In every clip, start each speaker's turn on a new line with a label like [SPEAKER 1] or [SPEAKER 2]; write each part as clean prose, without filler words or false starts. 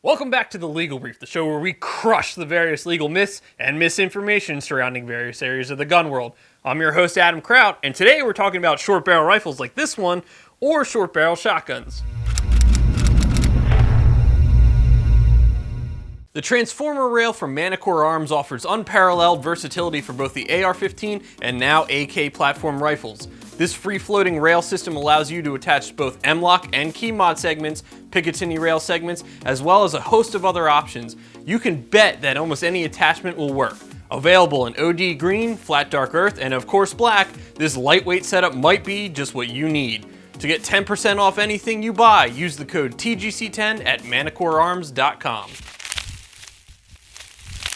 [SPEAKER 1] Welcome back to the Legal Brief, the show where we crush the various legal myths and misinformation surrounding various areas of the gun world. I'm your host, Adam Kraut, and today we're talking about short barrel rifles like this one, or short barrel shotguns. The Transformer rail from Manticore Arms offers unparalleled versatility for both the AR-15 and now AK platform rifles. This free-floating rail system allows you to attach both M-LOK and key mod segments, Picatinny rail segments, as well as a host of other options. You can bet that almost any attachment will work. Available in OD green, flat dark earth, and of course black, this lightweight setup might be just what you need. To get 10% off anything you buy, use the code TGC10 at manticorearms.com.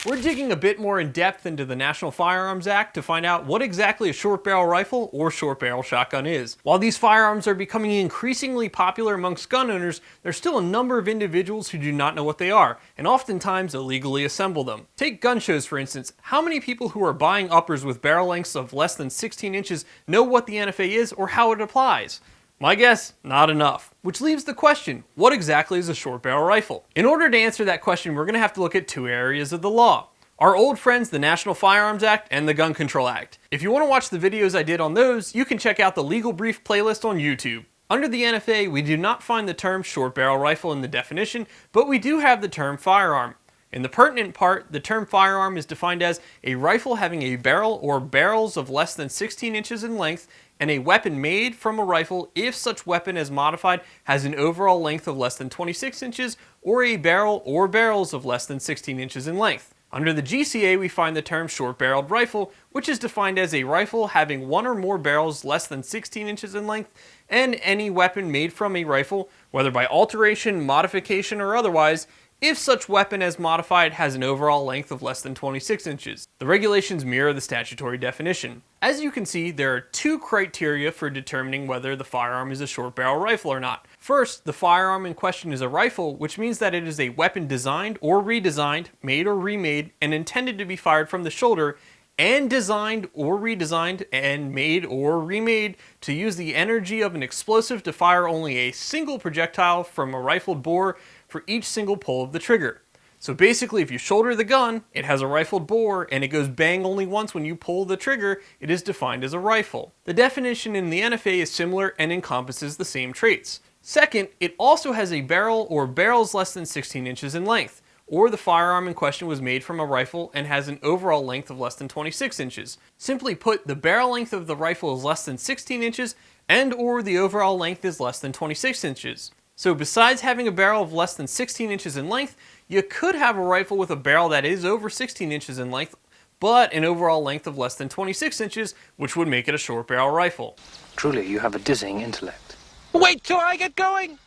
[SPEAKER 1] We're digging a bit more in depth into the National Firearms Act to find out what exactly a short barrel rifle or short barrel shotgun is. While these firearms are becoming increasingly popular amongst gun owners, there's still a number of individuals who do not know what they are, and oftentimes illegally assemble them. Take gun shows for instance. How many people who are buying uppers with barrel lengths of less than 16 inches know what the NFA is or how it applies? My guess, not enough. Which leaves the question, what exactly is a short barrel rifle? In order to answer that question, we're going to have to look at two areas of the law. Our old friends, the National Firearms Act and the Gun Control Act. If you want to watch the videos I did on those, you can check out the Legal Brief playlist on YouTube. Under the NFA, we do not find the term short barrel rifle in the definition, but we do have the term firearm. In the pertinent part, the term firearm is defined as a rifle having a barrel or barrels of less than 16 inches in length and a weapon made from a rifle if such weapon as modified has an overall length of less than 26 inches or a barrel or barrels of less than 16 inches in length. Under the GCA, we find the term short-barreled rifle, which is defined as a rifle having one or more barrels less than 16 inches in length and any weapon made from a rifle, whether by alteration, modification, or otherwise, if such weapon as modified has an overall length of less than 26 inches. The regulations mirror the statutory definition. As you can see, there are two criteria for determining whether the firearm is a short barrel rifle or not. First, the firearm in question is a rifle, which means that it is a weapon designed or redesigned, made or remade, and intended to be fired from the shoulder, and designed or redesigned and made or remade to use the energy of an explosive to fire only a single projectile from a rifled bore for each single pull of the trigger. So basically, if you shoulder the gun, it has a rifled bore, and it goes bang only once when you pull the trigger, it is defined as a rifle. The definition in the NFA is similar and encompasses the same traits. Second, it also has a barrel or barrels less than 16 inches in length, or the firearm in question was made from a rifle and has an overall length of less than 26 inches. Simply put, the barrel length of the rifle is less than 16 inches and or the overall length is less than 26 inches. So besides having a barrel of less than 16 inches in length, you could have a rifle with a barrel that is over 16 inches in length, but an overall length of less than 26 inches, which would make it a short barrel rifle.
[SPEAKER 2] Truly, you have a dizzying intellect.
[SPEAKER 3] Wait till I get going!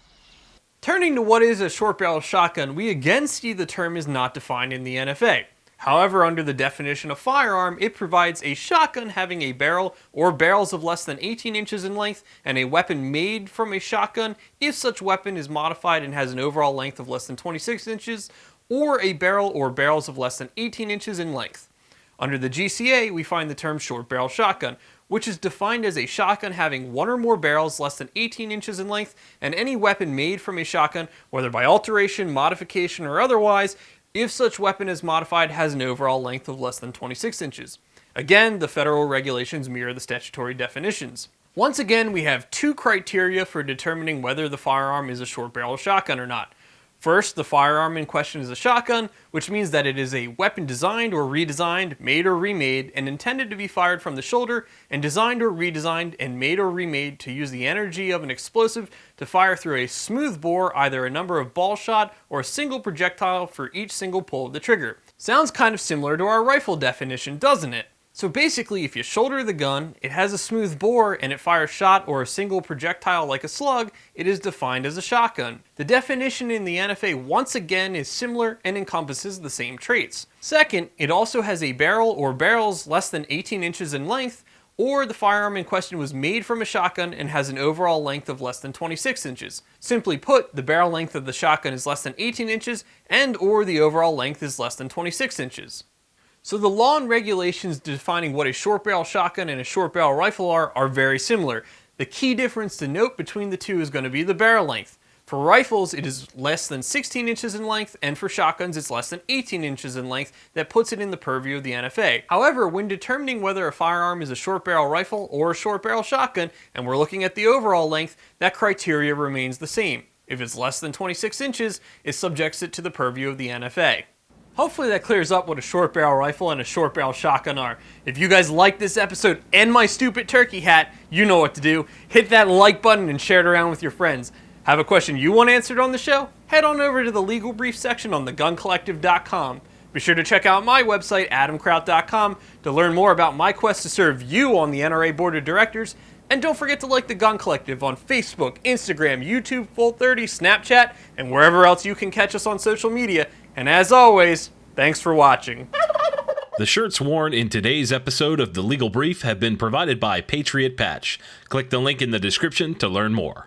[SPEAKER 1] Turning to what is a short barrel shotgun, we again see the term is not defined in the NFA. However, under the definition of firearm, it provides a shotgun having a barrel or barrels of less than 18 inches in length and a weapon made from a shotgun if such weapon is modified and has an overall length of less than 26 inches, or a barrel or barrels of less than 18 inches in length. Under the GCA, we find the term short barrel shotgun, which is defined as a shotgun having one or more barrels less than 18 inches in length and any weapon made from a shotgun, whether by alteration, modification, or otherwise, if such weapon is modified has an overall length of less than 26 inches. Again, the federal regulations mirror the statutory definitions. Once again, we have two criteria for determining whether the firearm is a short barrel shotgun or not. First, the firearm in question is a shotgun, which means that it is a weapon designed or redesigned, made or remade, and intended to be fired from the shoulder, and designed or redesigned and made or remade to use the energy of an explosive to fire through a smooth bore, either a number of ball shot or a single projectile for each single pull of the trigger. Sounds kind of similar to our rifle definition, doesn't it? So basically, if you shoulder the gun, it has a smooth bore, and it fires shot or a single projectile like a slug, it is defined as a shotgun. The definition in the NFA once again is similar and encompasses the same traits. Second, it also has a barrel or barrels less than 18 inches in length, or the firearm in question was made from a shotgun and has an overall length of less than 26 inches. Simply put, the barrel length of the shotgun is less than 18 inches and or the overall length is less than 26 inches. So the law and regulations defining what a short barrel shotgun and a short barrel rifle are very similar. The key difference to note between the two is going to be the barrel length. For rifles, it is less than 16 inches in length, and for shotguns, it's less than 18 inches in length. That puts it in the purview of the NFA. However, when determining whether a firearm is a short barrel rifle or a short barrel shotgun, and we're looking at the overall length, that criteria remains the same. If it's less than 26 inches, it subjects it to the purview of the NFA. Hopefully that clears up what a short barrel rifle and a short barrel shotgun are. If you guys like this episode and my stupid turkey hat, you know what to do. Hit that like button and share it around with your friends. Have a question you want answered on the show? Head on over to the legal brief section on theguncollective.com. Be sure to check out my website, adamkraut.com, to learn more about my quest to serve you on the NRA Board of Directors. And don't forget to like the Gun Collective on Facebook, Instagram, YouTube, Full30, Snapchat, and wherever else you can catch us on social media. And as always, thanks for watching.
[SPEAKER 4] The shirts worn in today's episode of The Legal Brief have been provided by Patriot Patch. Click the link in the description to learn more.